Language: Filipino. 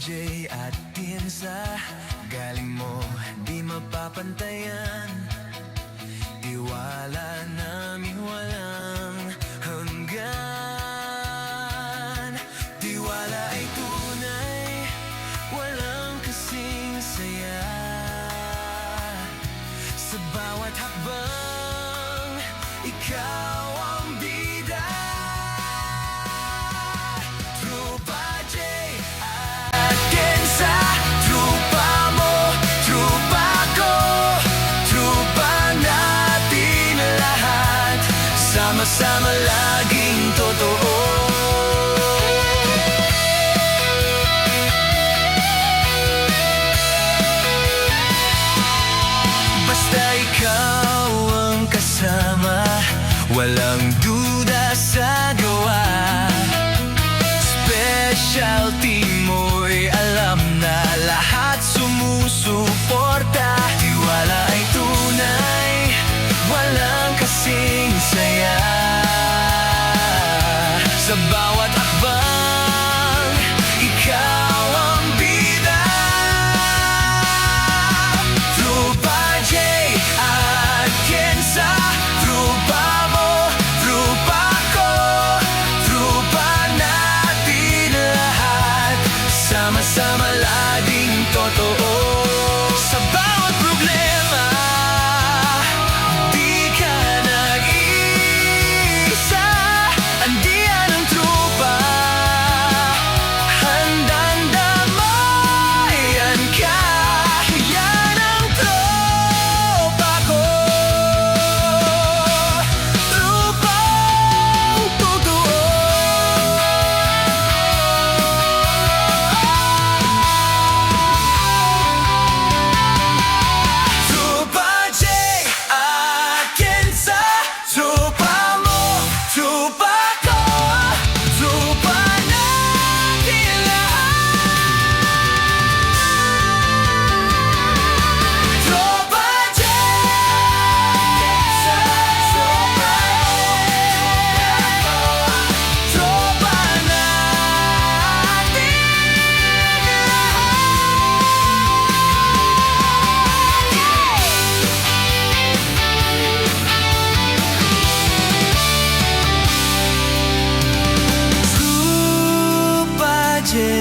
J at Tienza, galing mo di mapapantayan. Tiwala namin walang hanggan. Tiwala ay tunay, walang kasing saya. Sa bawat hakbang, ikaw ang bida. Trupa J at Tienza, trupa mo, trupa ko, trupa natin lahat, sama-sama laging totoo. Basta ikaw ang kasama, walang duda sa gawa. Specialty mo'y alam na lahat sumusuporta. Tiwala ay tunay, walang kasing saya. Sa bawat akbang, ikaw ang bida. Trupa J at Tienza, trupa mo, trupa ko, trupa natin lahat, sama-sama laging totoo. Sa bawat problema, di ka nag-iisa. Andiyan ang trupa, handang damayan ka. Yan ang tropa ko, trupang totoo. Trupa J at Tienza, trupa mo, trupa ko, trupa natin lahat. Trupa J, Tienza, trupa ko, trupa natin Trupa J